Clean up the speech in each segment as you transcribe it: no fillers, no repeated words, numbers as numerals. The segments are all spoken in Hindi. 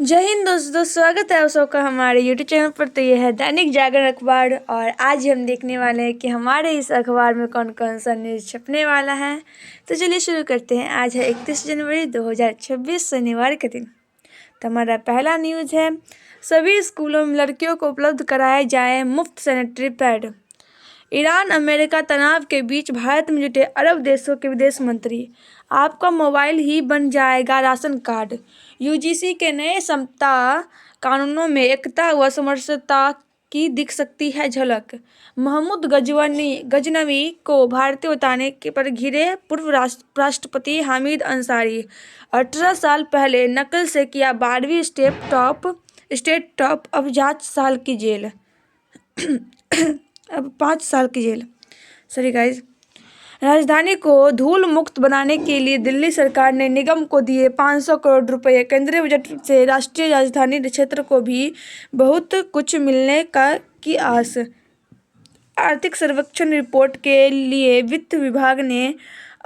जय हिंद दोस्तों, स्वागत है आप सबका हमारे यूट्यूब चैनल पर। तो ये है दैनिक जागरण अखबार और आज हम देखने वाले हैं कि हमारे इस अखबार में कौन कौन सा न्यूज़ छपने वाला है। तो चलिए शुरू करते हैं। आज है 31 जनवरी 2026 शनिवार के दिन। तो हमारा पहला न्यूज़ है, सभी स्कूलों में लड़कियों को उपलब्ध कराए जाए मुफ्त सैनिटरी पैड। ईरान अमेरिका तनाव के बीच भारत में जुटे अरब देशों के विदेश मंत्री। आपका मोबाइल ही बन जाएगा राशन कार्ड। यूजीसी के नए समता कानूनों में एकता व समरसता की दिख सकती है झलक। महमूद गजनवी को भारतीय बताने पर घिरे पूर्व राष्ट्रपति हामिद अंसारी। 18 साल पहले नकल से किया 12वीं स्टेट टॉप, अब 5 साल की जेल। Sorry guys. राजधानी को धूल मुक्त बनाने के लिए दिल्ली सरकार ने निगम को दिए 500 करोड़ रुपए। केंद्रीय बजट से राष्ट्रीय राजधानी क्षेत्र को भी बहुत कुछ मिलने की आस। आर्थिक सर्वेक्षण रिपोर्ट के लिए वित्त विभाग ने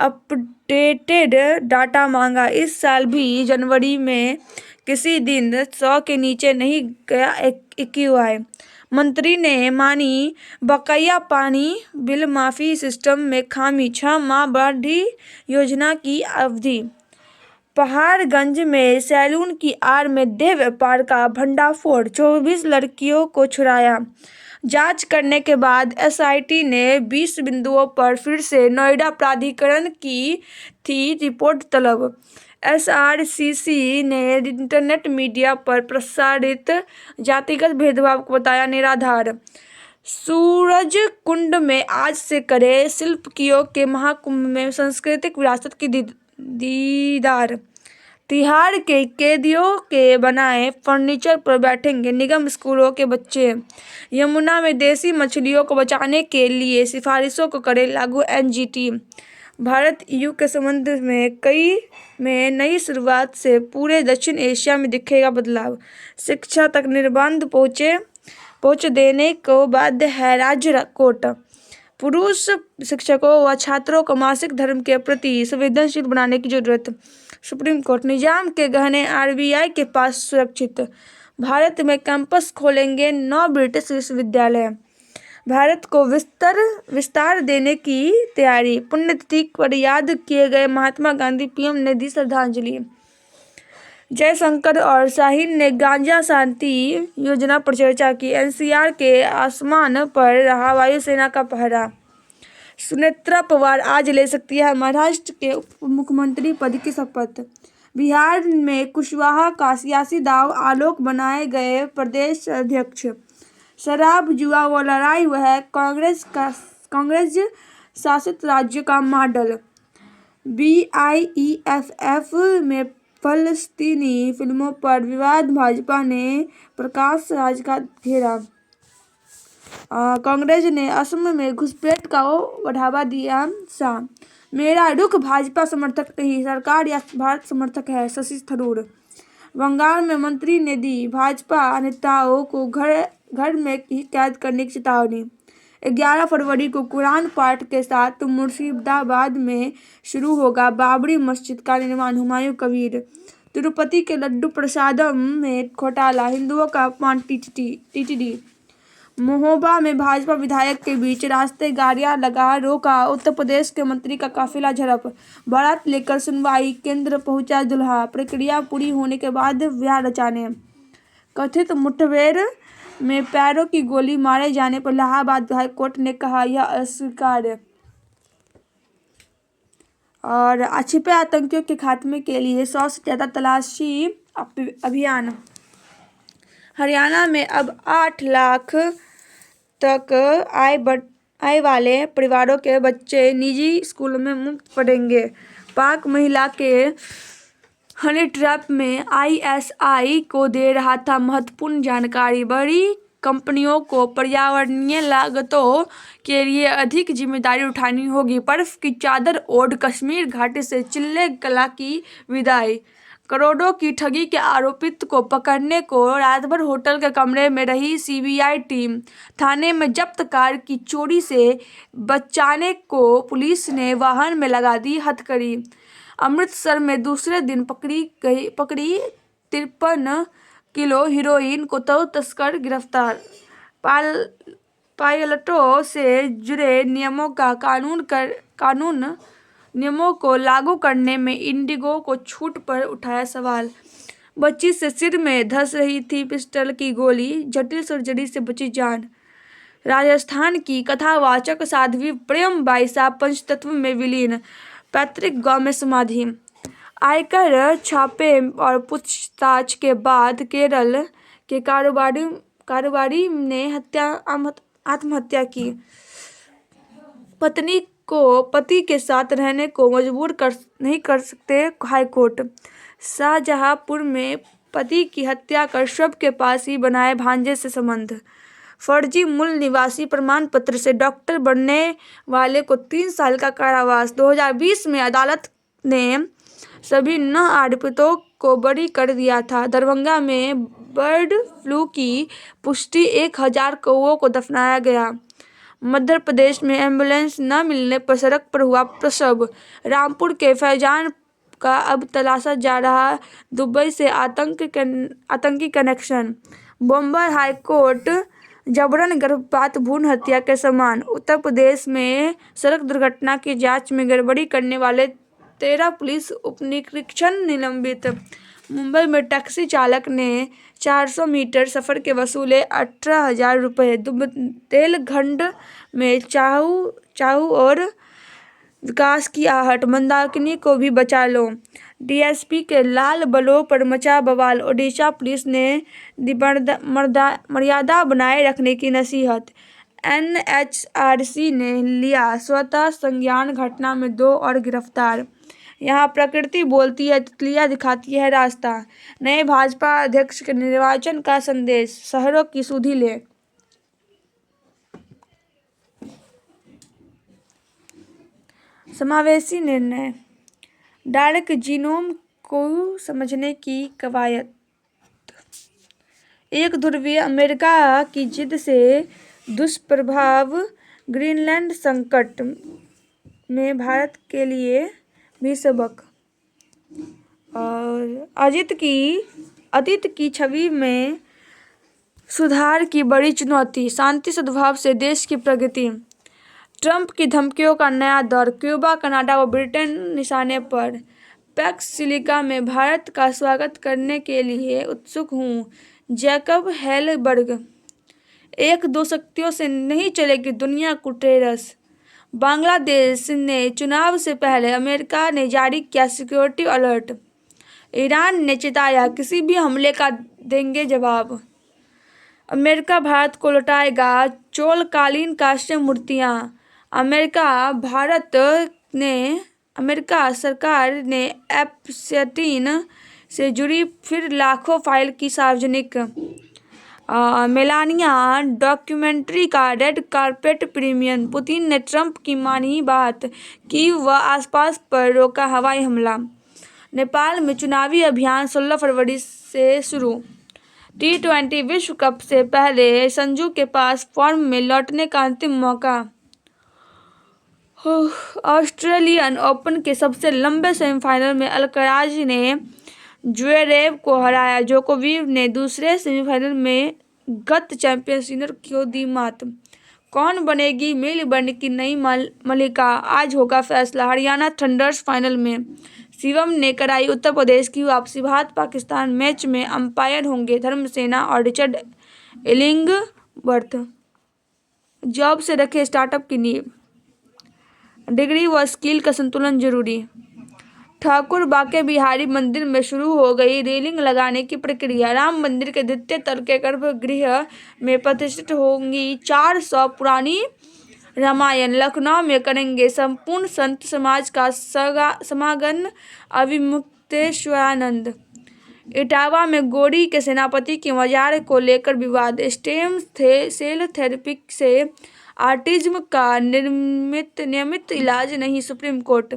अपडेटेड डाटा मांगा। इस साल भी जनवरी में किसी दिन 100 के नीचे नहीं गया AQI। मंत्री ने मानी बकाया पानी बिल माफी, सिस्टम में खामी, 6 माह बढ़ी योजना की अवधि। पहाड़गंज में सैलून की आड़ में देह व्यापार का भंडाफोड़, 24 लड़कियों को छुड़ाया। जांच करने के बाद SIT ने 20 बिंदुओं पर फिर से नोएडा प्राधिकरण की थी रिपोर्ट तलब। SRCC ने इंटरनेट मीडिया पर प्रसारित जातिगत भेदभाव को बताया निराधार। सूरज कुंड में आज से करे शिल्पियों के महाकुंभ में सांस्कृतिक विरासत की दीदार। तिहाड़ के कैदियों के बनाए फर्नीचर पर बैठेंगे निगम स्कूलों के बच्चे। यमुना में देसी मछलियों को बचाने के लिए सिफारिशों को करे लागू NGT। भारत EU के संबंध में नई शुरुआत से पूरे दक्षिण एशिया में दिखेगा बदलाव। शिक्षा तक निर्बाध पहुंच देने को बाध्य है राज्य कोर्ट। पुरुष शिक्षकों व छात्रों को मासिक धर्म के प्रति संवेदनशील बनाने की जरूरत। Supreme court. निजाम के गहने RBI के पास सुरक्षित। भारत में कैंपस खोलेंगे 9 ब्रिटिश विश्वविद्यालय। भारत को विस्तार देने की तैयारी। पुण्यतिथि पर याद किए गए महात्मा गांधी, PM ने दी श्रद्धांजलि। जयशंकर और शाहीन ने गांजा शांति योजना पर चर्चा की। NCR के आसमान पर रहा वायुसेना का पहरा। सुनेत्रा पवार आज ले सकती है महाराष्ट्र के उप मुख्यमंत्री पद की शपथ। बिहार में कुशवाहा का सियासी दांव, आलोक बनाए गए प्रदेश अध्यक्ष। शराब, जुआ व लड़ाई वह कांग्रेस शासित राज्य का मॉडल। BIEFF में फलस्तीनी फिल्मों पर विवाद, भाजपा ने प्रकाश राज का घेरा। कांग्रेस ने असम में घुसपैठ का बढ़ावा दिया। मेरा रुख भाजपा समर्थक नहीं, सरकार या भारत समर्थक है, शशि थरूर। बंगाल में मंत्री ने दी भाजपा नेताओं को घर में ही कैद करने की चेतावनी। 11 फरवरी को कुरान पाठ के साथ मुर्शिदाबाद में शुरू होगा बाबरी मस्जिद का निर्माण। हुमायूं कबीर। तिरुपति के लड्डू प्रसादम में घोटाला, हिंदुओं का अपमान, TTD। महोबा में भाजपा विधायक के बीच रास्ते गाड़ियां लगा रोका, उत्तर प्रदेश के मंत्री का काफिला झड़प। बारात लेकर सुनवाई, केंद्र पहुंचा दुल्हा, प्रक्रिया पूरी होने के बाद ब्याह रचाने। कथित मुठभेड़ में पैरों की गोली मारे जाने पर इलाहाबाद हाईकोर्ट ने कहा यह अस्वीकार्य। और छिपे आतंकियों के खात्मे के लिए 100 से ज्यादा तलाशी अभियान। हरियाणा में अब 8 लाख तक आय वाले परिवारों के बच्चे निजी स्कूलों में मुफ्त पढ़ेंगे। पाक महिला के हनी ट्रैप में ISI को दे रहा था महत्वपूर्ण जानकारी। बड़ी कंपनियों को पर्यावरणीय लागतों के लिए अधिक जिम्मेदारी उठानी होगी। बर्फ की चादर ओढ़ कश्मीर घाटी से चिल्ले कला की विदाई। करोड़ों की ठगी के आरोपित को पकड़ने को रातभर होटल के कमरे में रही CBI टीम। थाने में जब्त कार की चोरी से बचाने को पुलिस ने वाहन में लगा दी हथकड़ी। अमृतसर में दूसरे दिन पकड़ी 53 किलो हेरोइन को 2 तस्कर गिरफ्तार। पायलटों से जुड़े कानून नियमों को लागू करने में इंडिगो को छूट पर उठाया सवाल। बच्ची से सिर में धंस रही थी पिस्टल की गोली, जटिल सर्जरी से बची जान। राजस्थान की कथावाचक साध्वी प्रेम बाई साहब पंचतत्व में विलीन, पैतृक गांव में समाधि। आयकर छापे और पूछताछ के बाद केरल के कारोबारी ने आत्महत्या की। पत्नी को पति के साथ रहने को मजबूर नहीं कर सकते हाईकोर्ट। शाहजहांपुर में पति की हत्या कर शव के पास ही बनाए भांजे से संबंध। फर्जी मूल निवासी प्रमाण पत्र से डॉक्टर बनने वाले को 3 साल का कारावास। 2020 में अदालत ने सभी 9 आरोपितों को बरी कर दिया था। दरभंगा में बर्ड फ्लू की पुष्टि, 1000 कौओं को दफनाया गया। मध्य प्रदेश में एम्बुलेंस न मिलने पर सड़क पर हुआ प्रसव। रामपुर के फैजान का अब तलाशा जा रहा दुबई से आतंकी कनेक्शन। बम्बई हाईकोर्ट जबरन गर्भपात भ्रूण हत्या के समान। उत्तर प्रदेश में सड़क दुर्घटना की जांच में गड़बड़ी करने वाले 13 पुलिस उपनिरीक्षक निलंबित। मुंबई में टैक्सी चालक ने 400 मीटर सफर के वसूले 18,000 रुपये। बुंदेलखंड में चाहू और विकास की आहट, मंदाकिनी को भी बचा लो। डीएसपी के लाल बलों पर मचा बवाल, ओडिशा पुलिस ने मर्यादा बनाए रखने की नसीहत। एनएचआरसी ने लिया स्वतः संज्ञान, घटना में 2 और गिरफ्तार। यहाँ प्रकृति बोलती है, तितलियां दिखाती है रास्ता। नए भाजपा अध्यक्ष के निर्वाचन का संदेश, शहरों की सुधि ले। समावेशी निर्णय, डार्क जीनोम को समझने की कवायद। एक ध्रुवीय अमेरिका की जिद से दुष्प्रभाव, ग्रीनलैंड संकट में भारत के लिए भी सबक। और अतीत की छवि में सुधार की बड़ी चुनौती, शांति सद्भाव से देश की प्रगति। ट्रंप की धमकियों का नया दौर, क्यूबा, कनाडा व ब्रिटेन निशाने पर। पैक्स सिलिका में भारत का स्वागत करने के लिए उत्सुक हूं, जैकब हेलबर्ग। 1-2 शक्तियों से नहीं चलेगी दुनिया कुटेरस। बांग्लादेश ने चुनाव से पहले अमेरिका ने जारी किया सिक्योरिटी अलर्ट। ईरान ने चेताया, किसी भी हमले का देंगे जवाब। अमेरिका भारत को लौटाएगा चोलकालीन कांस्य मूर्तियां। अमेरिका सरकार ने एप्स्टीन से जुड़ी फिर लाखों फाइल की सार्वजनिक। मेलानिया डॉक्यूमेंट्री का रेड कार्पेट प्रीमियर। पुतिन ने ट्रंप की मानी बात, कीव व आसपास पर रोका हवाई हमला। नेपाल में चुनावी अभियान 16 फरवरी से शुरू। T20 विश्व कप से पहले संजू के पास फॉर्म में लौटने का अंतिम मौका। ऑस्ट्रेलियन ओपन के सबसे लंबे सेमीफाइनल में अल्कराज ने ज्वेरेव को हराया। जोकोविच ने दूसरे सेमीफाइनल में गत चैंपियन सिनर को दी मात। कौन बनेगी मेलबर्न की नई मलिका, आज होगा फैसला। हरियाणा थंडर्स फाइनल में। शिवम ने कराई उत्तर प्रदेश की वापसी। भारत पाकिस्तान मैच में अंपायर होंगे धर्मसेना और रिचर्ड इलिंगवर्थ। जॉब से रखे स्टार्टअप की नींव। डिग्री व स्किल का संतुलन जरूरी। ठाकुर बाके बिहारी मंदिर में शुरू हो गई रेलिंग लगाने की प्रक्रिया। राम मंदिर के द्वितीय तल के गर्भगृह में प्रतिष्ठित होंगी 400 पुरानी रामायण। लखनऊ में करेंगे संपूर्ण संत समाज का समागम अविमुक्तेश्वरानंद। इटावा में गौरी के सेनापति के मजार को लेकर विवाद। स्टेम सेल थेरेपी से ऑटिज्म का नियमित इलाज नहीं, सुप्रीम कोर्ट।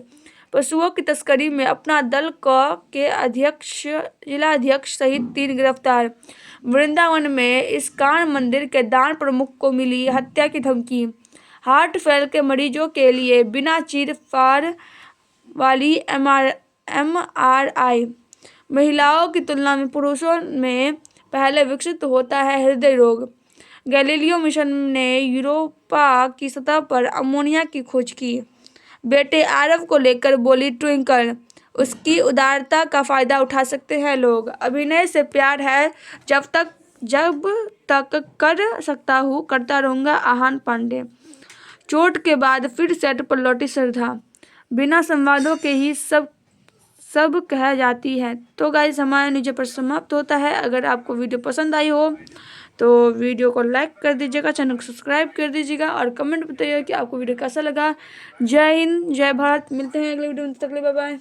पशुओं की तस्करी में अपना दल के जिलाध्यक्ष सहित 3 गिरफ्तार। वृंदावन में इस्कॉन मंदिर के दान प्रमुख को मिली हत्या की धमकी। हार्ट फेल के मरीजों के लिए बिना चीर फाड़ वाली MRI। महिलाओं की तुलना में पुरुषों में पहले विकसित होता है हृदय रोग। गैलीलियो मिशन ने यूरोपा की सतह पर अमोनिया की खोज की। बेटे आरव को लेकर बोली ट्विंकल, उसकी उदारता का फायदा उठा सकते हैं लोग। अभिनय से प्यार है जब तक कर सकता हूँ करता रहूंगा। आहान पांडे। चोट के बाद फिर सेट पर लौटी श्रद्धा। बिना संवादों के ही सब कह जाती है। तो गाइस हमारा नीचे पर समाप्त होता है। अगर आपको वीडियो पसंद आई हो तो वीडियो को लाइक कर दीजिएगा, चैनल को सब्सक्राइब कर दीजिएगा और कमेंट बताइएगा कि आपको वीडियो कैसा लगा। जय हिंद, जय भारत। मिलते हैं अगले वीडियो में, तब तक के लिए बाय बाय।